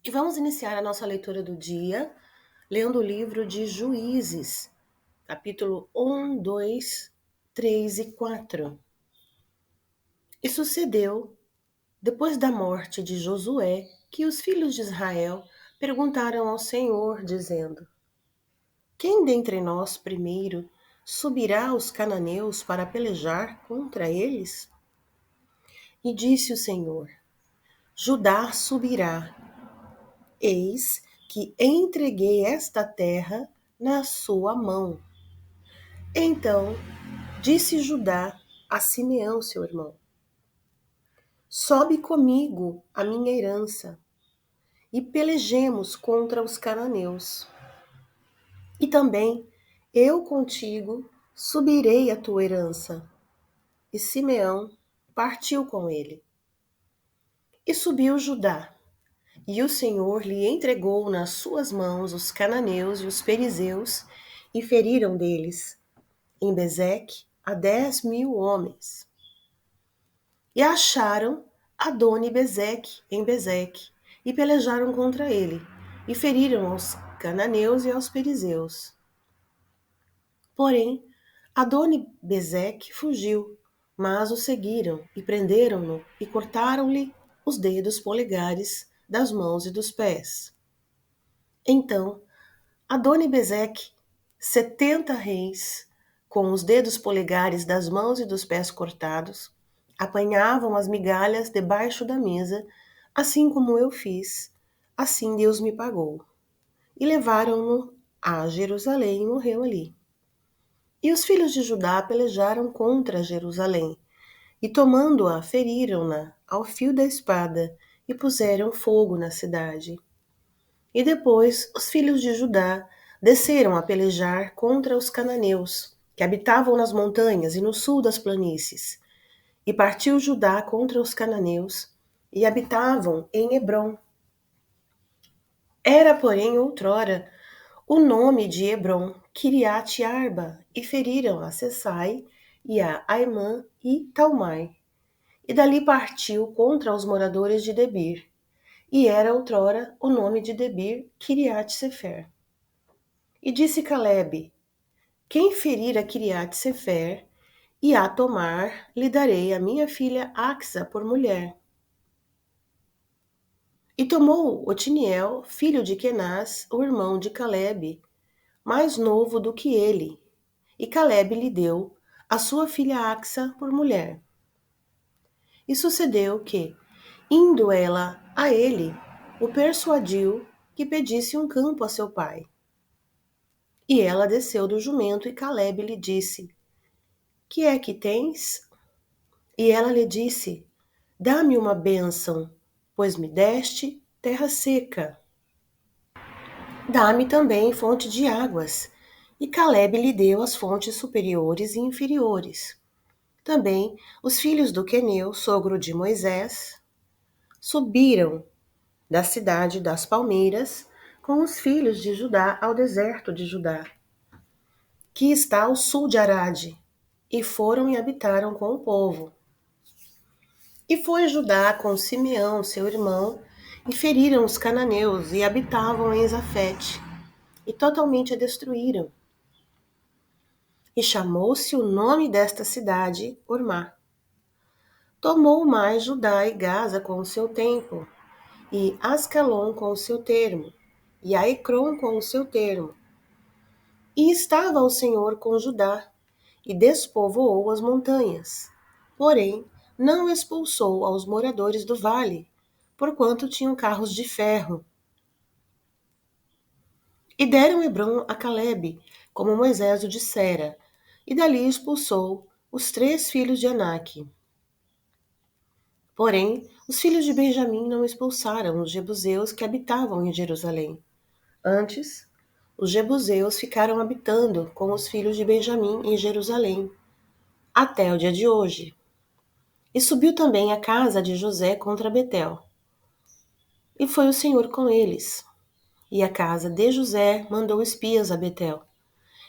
E vamos iniciar a nossa leitura do dia lendo o livro de Juízes, capítulo 1, 2, 3 e 4. E sucedeu, depois da morte de Josué, que os filhos de Israel perguntaram ao Senhor, dizendo: Quem dentre nós primeiro subirá aos cananeus para pelejar contra eles? E disse o Senhor: Judá subirá. Eis que entreguei esta terra na sua mão. Então disse Judá a Simeão, seu irmão: Sobe comigo a minha herança, e pelejemos contra os cananeus. E também eu contigo subirei a tua herança. E Simeão partiu com ele. E subiu Judá, e o Senhor lhe entregou nas suas mãos os cananeus e os perizeus, e feriram deles, em Bezeque, a 10.000 homens. E acharam Adoni-Bezeque em Bezeque, e pelejaram contra ele, e feriram aos cananeus e aos perizeus. Porém, Adoni-Bezeque fugiu, mas o seguiram, e prenderam-no, e cortaram-lhe os dedos polegares das mãos e dos pés. Então, Adoni-Bezeque, 70 reis, com os dedos polegares das mãos e dos pés cortados, apanhavam as migalhas debaixo da mesa, assim como eu fiz, assim Deus me pagou. E levaram-no a Jerusalém e morreu ali. E os filhos de Judá pelejaram contra Jerusalém, e tomando-a, feriram-na ao fio da espada, e puseram fogo na cidade. E depois os filhos de Judá desceram a pelejar contra os cananeus, que habitavam nas montanhas e no sul das planícies. E partiu Judá contra os cananeus, e habitavam em Hebrom. Era, porém, outrora o nome de Hebrom, Kiriat-Arba, e feriram a Sesai, e a Aimã e Talmai. E dali partiu contra os moradores de Debir. E era outrora o nome de Debir, Kiriat-Sefer. E disse Calebe: Quem ferir a Kiriat-Sefer e a tomar, lhe darei a minha filha Axa por mulher. E tomou Otiniel, filho de Kenaz, o irmão de Calebe, mais novo do que ele, e Calebe lhe deu a sua filha Axa por mulher. E sucedeu que, indo ela a ele, o persuadiu que pedisse um campo a seu pai. E ela desceu do jumento, e Calebe lhe disse: Que é que tens? E ela lhe disse: Dá-me uma bênção, pois me deste terra seca. Dá-me também fonte de águas. E Calebe lhe deu as fontes superiores e inferiores. Também os filhos do Queneu, sogro de Moisés, subiram da cidade das palmeiras com os filhos de Judá ao deserto de Judá, que está ao sul de Arade, e foram e habitaram com o povo. E foi Judá com Simeão, seu irmão, e feriram os cananeus, e habitavam em Zafete, e totalmente a destruíram. E chamou-se o nome desta cidade Ormá. Tomou mais Judá e Gaza com o seu templo, e Ascalon com o seu termo, e a Ecrom com o seu termo. E estava o Senhor com Judá, e despovoou as montanhas. Porém, não expulsou aos moradores do vale, porquanto tinham carros de ferro. E deram Hebrom a Calebe, como Moisés o dissera, e dali expulsou os 3 filhos de Aнаque. Porém, os filhos de Benjamim não expulsaram os jebuseus que habitavam em Jerusalém. Antes, os jebuseus ficaram habitando com os filhos de Benjamim em Jerusalém, até o dia de hoje. E subiu também a casa de José contra Betel. E foi o Senhor com eles. E a casa de José mandou espias a Betel.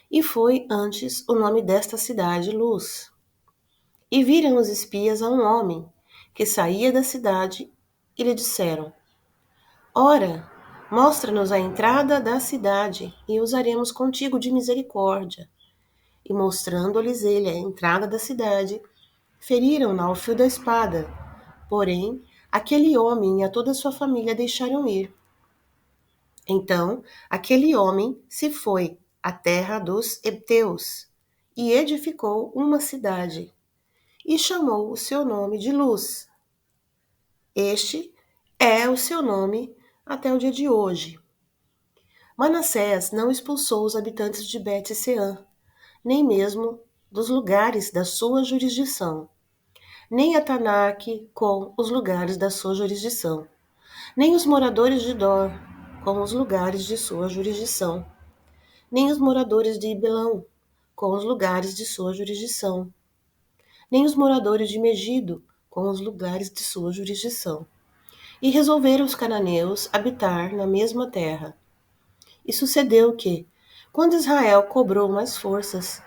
E foi antes o nome desta cidade Luz. E viram os espias a um homem que saía da cidade e lhe disseram: Ora, mostra-nos a entrada da cidade, e usaremos contigo de misericórdia. E mostrando-lhes ele a entrada da cidade, feriram-na ao fio da espada. Porém, aquele homem e a toda a sua família deixaram ir. Então, aquele homem se foi à terra dos heteus e edificou uma cidade, e chamou o seu nome de Luz. Este é o seu nome até o dia de hoje. Manassés não expulsou os habitantes de Bet-Seã, nem mesmo dos lugares da sua jurisdição, nem a Tanaque com os lugares da sua jurisdição, nem os moradores de Dor com os lugares de sua jurisdição, nem os moradores de Ibelão com os lugares de sua jurisdição, nem os moradores de Megido com os lugares de sua jurisdição. E resolveram os cananeus habitar na mesma terra. E sucedeu que, quando Israel cobrou mais forças,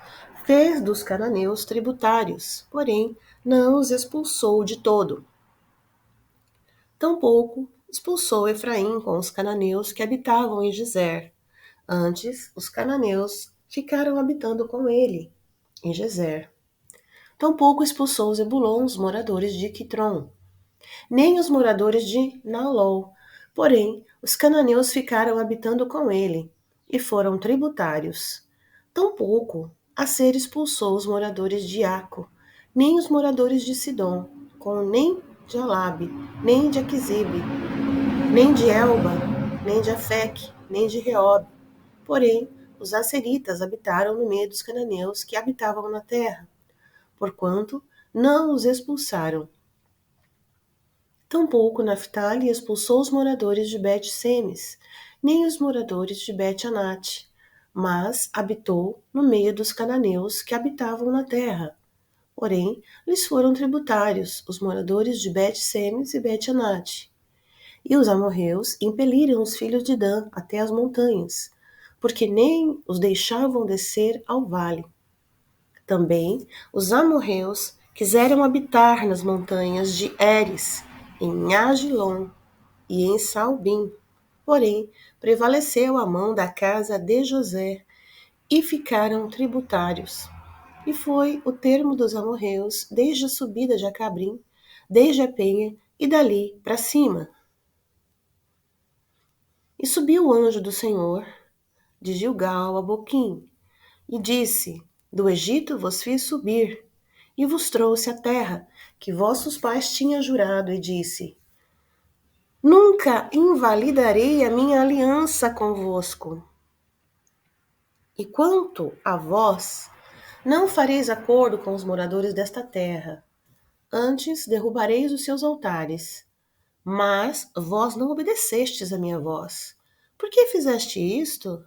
fez dos cananeus tributários, porém não os expulsou de todo. Tampouco expulsou Efraim com os cananeus que habitavam em Gezer. Antes, os cananeus ficaram habitando com ele, em Gezer. Tampouco expulsou Zebulon, os moradores de Quitron, nem os moradores de Naalol. Porém, os cananeus ficaram habitando com ele, e foram tributários. Tampouco Asser expulsou os moradores de Aco, nem os moradores de Sidom, com nem de Alabe, nem de Aquisibe, nem de Elba, nem de Afec, nem de Reob. Porém, os asseritas habitaram no meio dos cananeus que habitavam na terra, porquanto não os expulsaram. Tampouco Naphtali expulsou os moradores de Bet-Semes, nem os moradores de Bet-Anate, mas habitou no meio dos cananeus que habitavam na terra. Porém, lhes foram tributários os moradores de Bet-Semes e Bet-Anate. E os amorreus impeliram os filhos de Dan até as montanhas, porque nem os deixavam descer ao vale. Também os amorreus quiseram habitar nas montanhas de Eres, em Agilon e em Salbim. Porém, prevaleceu a mão da casa de José, e ficaram tributários. E foi o termo dos amorreus desde a subida de Acabrim, desde a penha e dali para cima. E subiu o anjo do Senhor de Gilgal a Boquim, e disse: Do Egito vos fiz subir, e vos trouxe a terra que vossos pais tinham jurado, e disse: Nunca invalidarei a minha aliança convosco. E quanto a vós, não fareis acordo com os moradores desta terra, antes derrubareis os seus altares. Mas vós não obedecestes a minha voz. Por que fizeste isto?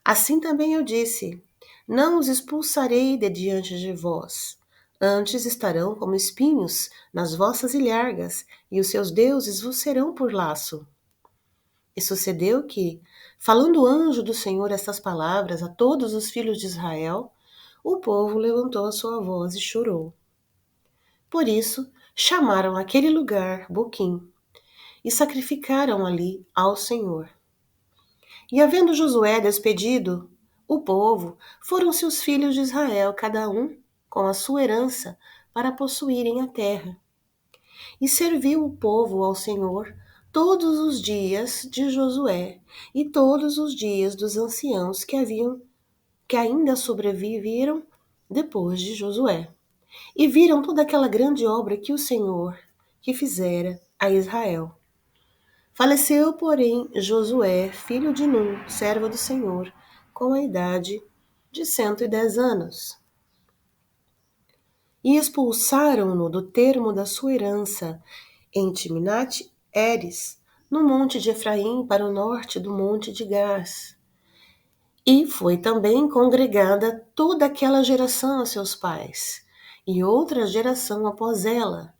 Assim também eu disse: Não os expulsarei de diante de vós. Antes estarão como espinhos nas vossas ilhargas, e os seus deuses vos serão por laço. E sucedeu que, falando o anjo do Senhor estas palavras a todos os filhos de Israel, o povo levantou a sua voz e chorou. Por isso, chamaram aquele lugar Boquim, e sacrificaram ali ao Senhor. E havendo Josué despedido o povo, foram-se os filhos de Israel, cada um com a sua herança, para possuírem a terra. E serviu o povo ao Senhor todos os dias de Josué e todos os dias dos anciãos que ainda sobreviveram depois de Josué. E viram toda aquela grande obra que o Senhor que fizera a Israel. Faleceu, porém, Josué, filho de Nun, servo do Senhor, com a idade de 110 anos. E expulsaram-no do termo da sua herança em Timnat-Heres, no monte de Efraim, para o norte do monte de Gás. E foi também congregada toda aquela geração a seus pais, e outra geração após ela,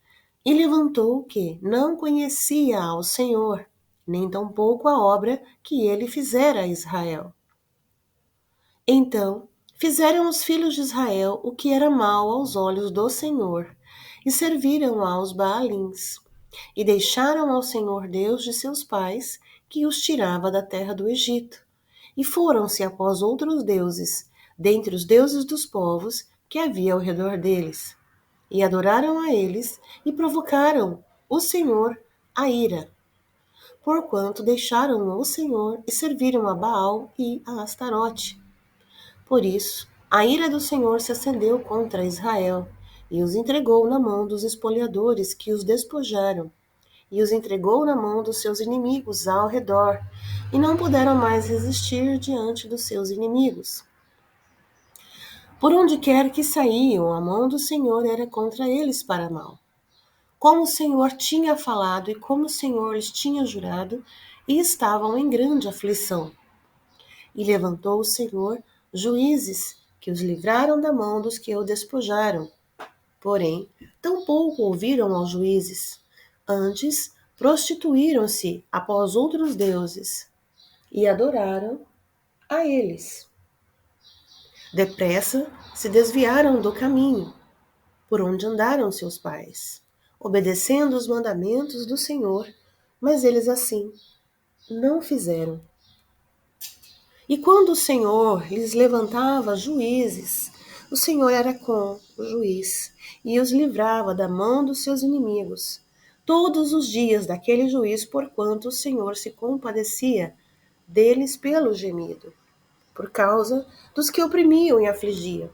e levantou o que não conhecia ao Senhor, nem tampouco a obra que ele fizera a Israel. Então fizeram os filhos de Israel o que era mal aos olhos do Senhor, e serviram aos Baalins. e deixaram ao Senhor Deus de seus pais, que os tirava da terra do Egito, e foram-se após outros deuses, dentre os deuses dos povos que havia ao redor deles, e adoraram a eles, e provocaram o Senhor a ira, porquanto deixaram o Senhor e serviram a Baal e a Astarote. Por isso, a ira do Senhor se acendeu contra Israel, e os entregou na mão dos espoliadores que os despojaram, e os entregou na mão dos seus inimigos ao redor, e não puderam mais resistir diante dos seus inimigos. Por onde quer que saíam, a mão do Senhor era contra eles para mal. Como o Senhor tinha falado e como o Senhor lhes tinha jurado, e estavam em grande aflição. E levantou o Senhor juízes que os livraram da mão dos que o despojaram. Porém, tampouco ouviram aos juízes. Antes, prostituíram-se após outros deuses e adoraram a eles. Depressa se desviaram do caminho por onde andaram seus pais, obedecendo os mandamentos do Senhor, mas eles assim não fizeram. E quando o Senhor lhes levantava juízes, o Senhor era com o juiz e os livrava da mão dos seus inimigos todos os dias daquele juiz, porquanto o Senhor se compadecia deles pelo gemido, por causa dos que oprimiam e afligiam.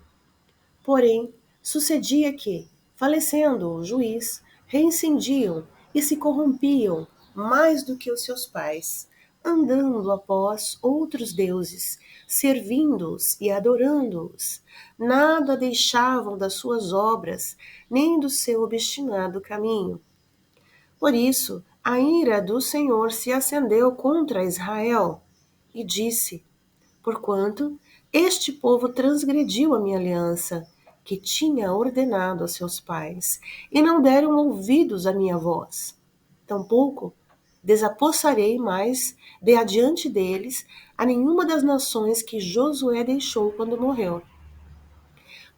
Porém, sucedia que, falecendo o juiz, reincendiam e se corrompiam mais do que os seus pais, andando após outros deuses, servindo-os e adorando-os. Nada deixavam das suas obras, nem do seu obstinado caminho. Por isso, a ira do Senhor se acendeu contra Israel e disse: porquanto este povo transgrediu a minha aliança, que tinha ordenado a seus pais, e não deram ouvidos à minha voz. Tampouco desapossarei mais de adiante deles a nenhuma das nações que Josué deixou quando morreu,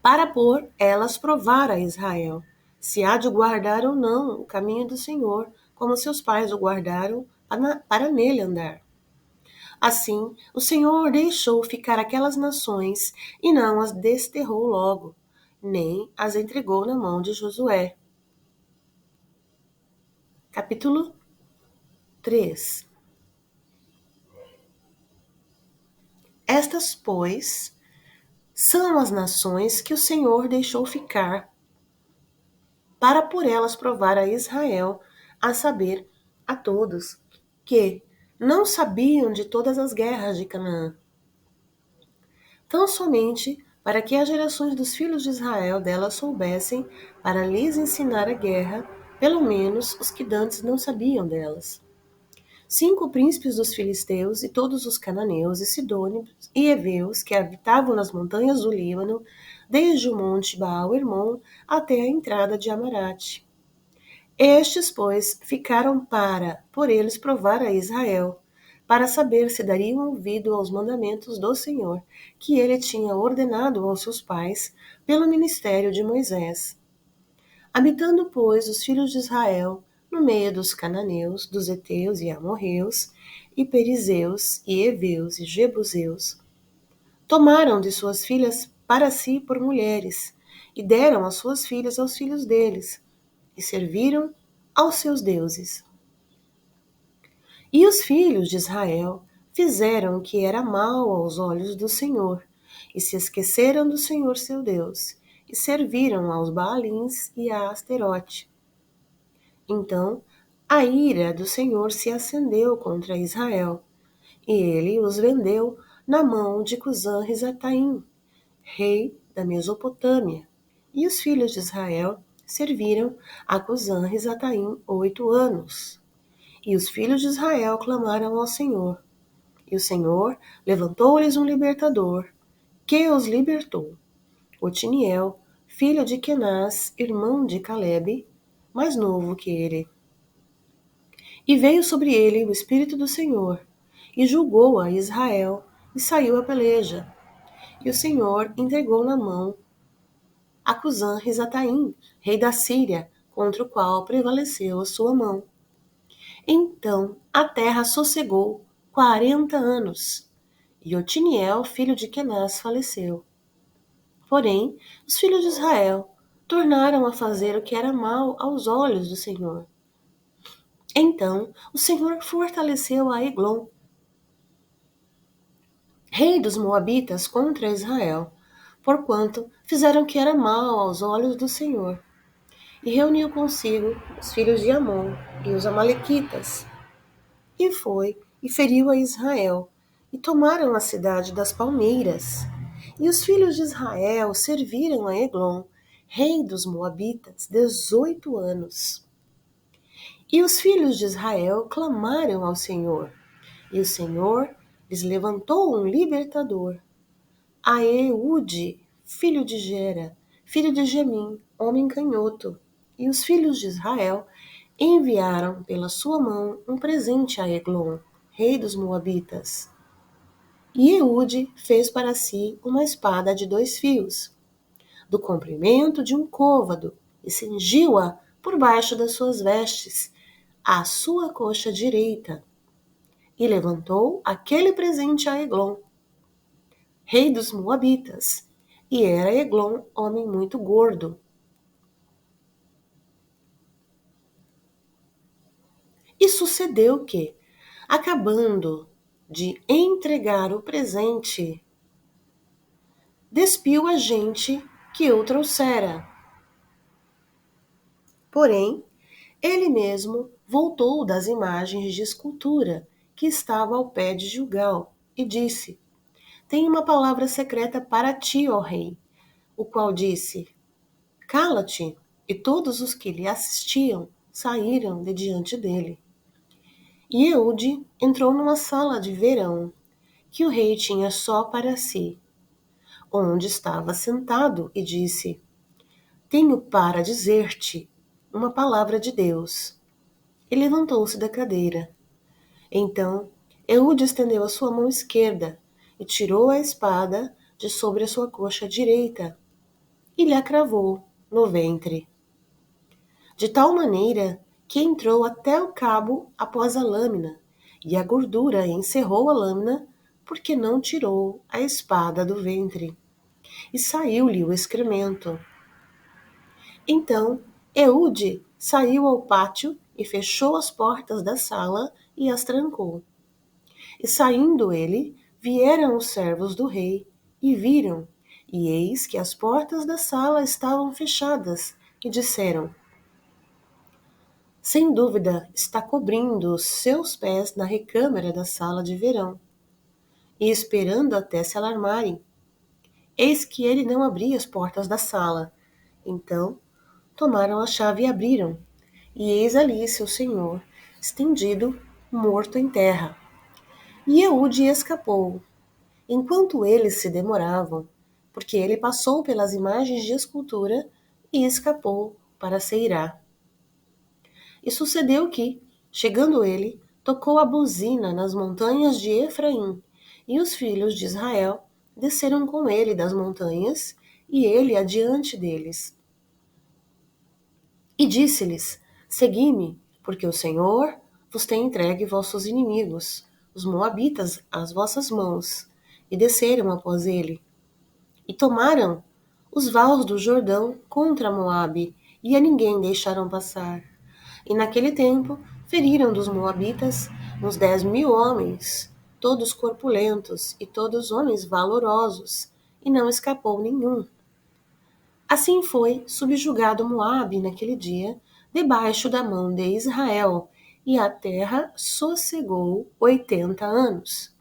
para por elas provar a Israel, se há de guardar ou não o caminho do Senhor, como seus pais o guardaram para nele andar. Assim, o Senhor deixou ficar aquelas nações e não as desterrou logo, nem as entregou na mão de Josué. Capítulo 3. Estas, pois, são as nações que o Senhor deixou ficar, para por elas provar a Israel, a saber, a todos, que não sabiam de todas as guerras de Canaã, tão somente para que as gerações dos filhos de Israel delas soubessem, para lhes ensinar a guerra, pelo menos os que dantes não sabiam delas. 5 príncipes dos filisteus e todos os cananeus e sidônios e heveus que habitavam nas montanhas do Líbano, desde o monte Baal-Hermon até a entrada de Amarate. Estes, pois, ficaram para, por eles, provar a Israel, para saber se dariam ouvido aos mandamentos do Senhor, que ele tinha ordenado aos seus pais, pelo ministério de Moisés. Habitando, pois, os filhos de Israel, no meio dos cananeus, dos heteus e amorreus, e perizeus, e heveus, e jebuseus, tomaram de suas filhas para si por mulheres, e deram as suas filhas aos filhos deles, e serviram aos seus deuses. E os filhos de Israel fizeram o que era mal aos olhos do Senhor, e se esqueceram do Senhor seu Deus, e serviram aos Baalins e a Asterote. Então a ira do Senhor se acendeu contra Israel, e ele os vendeu na mão de Cusã-Risataim, rei da Mesopotâmia. E os filhos de Israel serviram a Cusã-Risataim 8 anos. E os filhos de Israel clamaram ao Senhor. E o Senhor levantou-lhes um libertador, que os libertou. Otiniel, filho de Kenaz, irmão de Calebe, mais novo que ele. E veio sobre ele o Espírito do Senhor, e julgou a Israel, e saiu a peleja. E o Senhor entregou na mão a Cusã-Risataim, rei da Síria, contra o qual prevaleceu a sua mão. Então a terra sossegou 40 anos, e Otiniel, filho de Kenaz, faleceu. Porém, os filhos de Israel tornaram a fazer o que era mal aos olhos do Senhor. Então o Senhor fortaleceu a Eglon, rei dos Moabitas, contra Israel, porquanto fizeram o que era mal aos olhos do Senhor. E reuniu consigo os filhos de Amon e os amalequitas, e foi e feriu a Israel, e tomaram a cidade das palmeiras. E os filhos de Israel serviram a Eglon, rei dos Moabitas, 18 anos. E os filhos de Israel clamaram ao Senhor, e o Senhor lhes levantou um libertador, a Eude, filho de Gera, filho de Gemim, homem canhoto. E os filhos de Israel enviaram pela sua mão um presente a Eglon, rei dos Moabitas. E Eude fez para si uma espada de 2 fios, do comprimento de um côvado, e cingiu-a por baixo das suas vestes, à sua coxa direita. E levantou aquele presente a Eglon, rei dos Moabitas, e era Eglon homem muito gordo. E sucedeu que, acabando de entregar o presente, despiu a gente que o trouxera. Porém, ele mesmo voltou das imagens de escultura que estava ao pé de Gilgal e disse: Tenho uma palavra secreta para ti, ó rei. O qual disse: Cala-te. E todos os que lhe assistiam saíram de diante dele. E Eude entrou numa sala de verão, que o rei tinha só para si, onde estava sentado, e disse: Tenho para dizer-te uma palavra de Deus. E levantou-se da cadeira. Então Eude estendeu a sua mão esquerda e tirou a espada de sobre a sua coxa direita e lhe a cravou no ventre, de tal maneira que entrou até o cabo após a lâmina, e a gordura encerrou a lâmina, porque não tirou a espada do ventre, e saiu-lhe o excremento. Então Eude saiu ao pátio e fechou as portas da sala e as trancou. E saindo ele, vieram os servos do rei, e viram, e eis que as portas da sala estavam fechadas, e disseram: Sem dúvida está cobrindo os seus pés na recâmara da sala de verão, e esperando até se alarmarem. Eis que ele não abria as portas da sala. Então tomaram a chave e abriram, e eis ali seu senhor, estendido, morto em terra. E Eude escapou, enquanto eles se demoravam, porque ele passou pelas imagens de escultura e escapou para Seirá. E sucedeu que, chegando ele, tocou a buzina nas montanhas de Efraim, e os filhos de Israel desceram com ele das montanhas, e ele adiante deles. E disse-lhes: Segui-me, porque o Senhor vos tem entregue vossos inimigos, os moabitas, às vossas mãos. E desceram após ele. E tomaram os vales do Jordão contra Moabe, e a ninguém deixaram passar. E naquele tempo feriram dos moabitas uns 10.000 homens, todos corpulentos e todos homens valorosos, e não escapou nenhum. Assim foi subjugado Moabe naquele dia, debaixo da mão de Israel, e a terra sossegou 80 anos.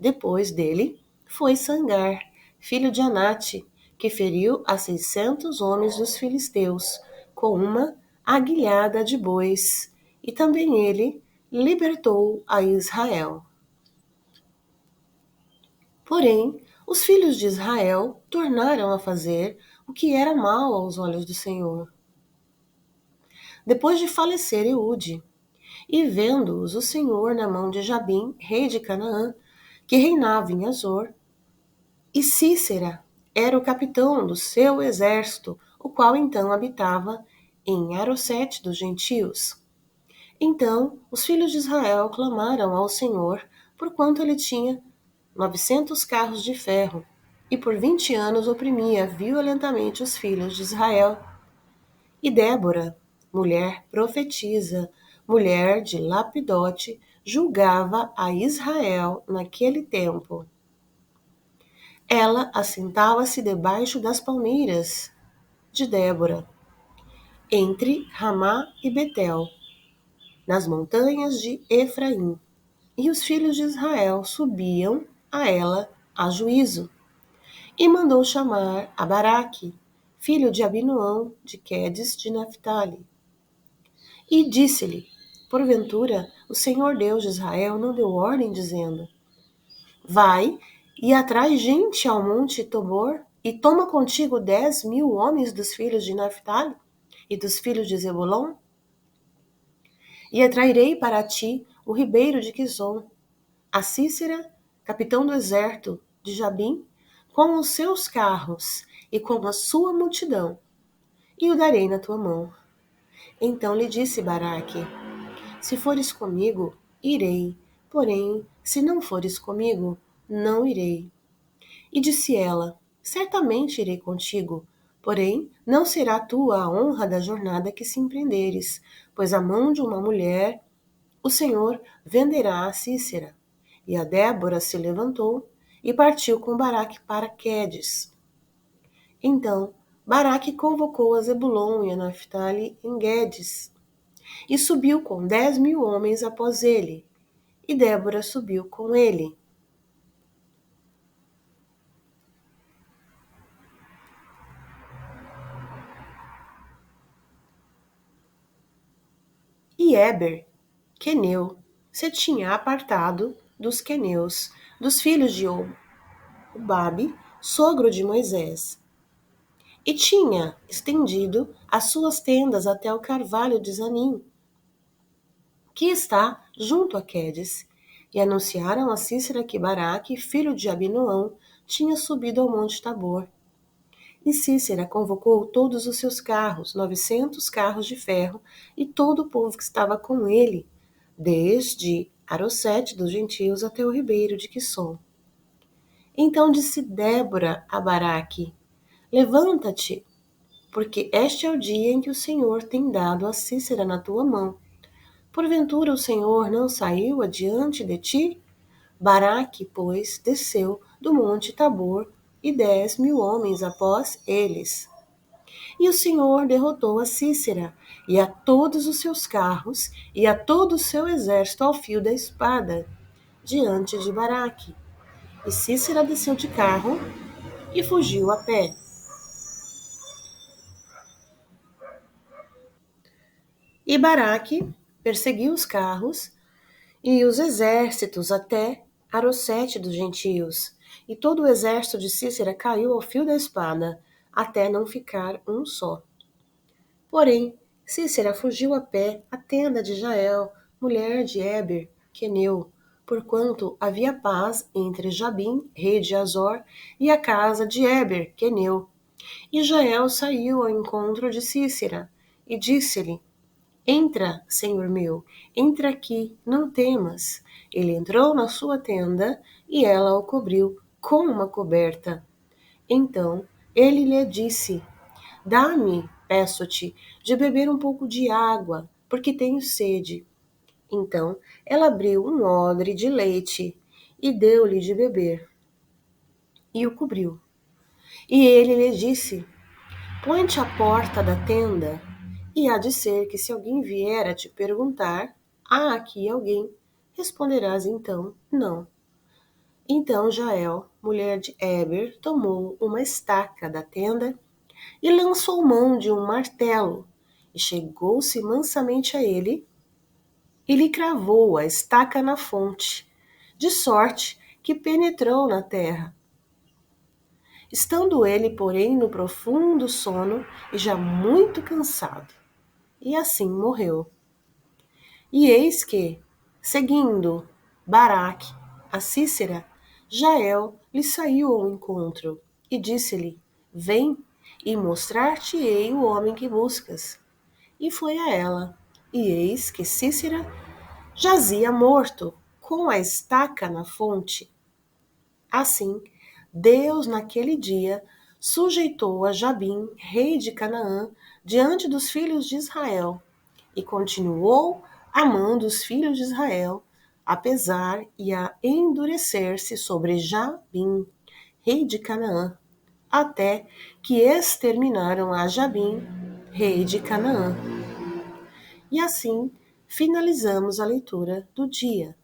Depois dele foi Sangar, filho de Anate, que feriu a 600 homens dos filisteus, com uma aguilhada de bois, e também ele libertou a Israel. Porém, os filhos de Israel tornaram a fazer o que era mal aos olhos do Senhor. Depois de falecer Eude, e vendo-os o Senhor na mão de Jabim, rei de Canaã, que reinava em Azor, e Cícera era o capitão do seu exército, o qual então habitava em Arosete dos gentios. Então os filhos de Israel clamaram ao Senhor, porquanto ele tinha 900 carros de ferro, e por 20 anos oprimia violentamente os filhos de Israel. E Débora, mulher profetisa, mulher de Lapidote, julgava a Israel naquele tempo. Ela assentava-se debaixo das palmeiras de Débora, entre Ramá e Betel, nas montanhas de Efraim. E os filhos de Israel subiam a ela a juízo. E mandou chamar a Baraque, filho de Abinoão, de Quedes de Naphtali. E disse-lhe: porventura, o Senhor Deus de Israel não deu ordem, dizendo: vai e atrai gente ao monte Tabor, e toma contigo 10.000 homens dos filhos de Naphtali e dos filhos de Zebulon? E atrairei para ti o ribeiro de Quizon, a Cícera, capitão do exército de Jabim, com os seus carros e com a sua multidão, e o darei na tua mão. Então lhe disse Baraque: se fores comigo, irei, porém, se não fores comigo, não irei. E disse ela: certamente irei contigo, porém, não será tua a honra da jornada que se empreenderes, pois a mão de uma mulher o Senhor venderá a Cícera. E a Débora se levantou e partiu com Baraque para Quedes. Então Baraque convocou a Zebulon e a Naphtali em Guedes, e subiu com 10.000 homens após ele, e Débora subiu com ele. E Éber, queneu, se tinha apartado dos queneus, dos filhos de Obabe, sogro de Moisés, e tinha estendido as suas tendas até o carvalho de Zanim, que está junto a Quedes, e anunciaram a Cícera que Baraque, filho de Abinoão, tinha subido ao monte Tabor. E Cícera convocou todos os seus carros, 900 carros de ferro, e todo o povo que estava com ele, desde Arosete dos gentios até o ribeiro de Quisson. Então disse Débora a Baraque: levanta-te, porque este é o dia em que o Senhor tem dado a Cícera na tua mão. Porventura o Senhor não saiu adiante de ti? Baraque, pois, desceu do monte Tabor, e 10.000 homens após eles. E o Senhor derrotou a Cícera, e a todos os seus carros, e a todo o seu exército ao fio da espada, diante de Baraque. E Cícera desceu de carro e fugiu a pé. E Baraque perseguiu os carros e os exércitos até Arosete dos gentios. E todo o exército de Cícera caiu ao fio da espada, até não ficar um só. Porém, Cícera fugiu a pé à tenda de Jael, mulher de Éber, queneu, porquanto havia paz entre Jabim, rei de Azor, e a casa de Éber, queneu. E Jael saiu ao encontro de Cícera, e disse-lhe: entra, senhor meu, entra aqui, não temas. Ele entrou na sua tenda, e ela o cobriu com uma coberta. Então ele lhe disse: dá-me, peço-te, de beber um pouco de água, porque tenho sede. Então ela abriu um odre de leite e deu-lhe de beber, e o cobriu. E ele lhe disse: põe-te à porta da tenda, e há de ser que se alguém vier a te perguntar: há aqui alguém? Responderás então: não. Então Jael, mulher de Éber, tomou uma estaca da tenda e lançou mão de um martelo, e chegou-se mansamente a ele, e lhe cravou a estaca na fonte, de sorte que penetrou na terra. Estando ele, porém, no profundo sono, e já muito cansado, e assim morreu. E eis que, seguindo Baraque a Cícera, Jael lhe saiu ao encontro, e disse-lhe: vem, e mostrar-te-ei o homem que buscas. e foi a ela. E eis que Cícera jazia morto, com a estaca na fonte. Assim, Deus naquele dia sujeitou a Jabim, rei de Canaã, diante dos filhos de Israel, e continuou amando os filhos de Israel, apesar e a endurecer-se sobre Jabim, rei de Canaã, até que exterminaram a Jabim, rei de Canaã. E assim finalizamos a leitura do dia.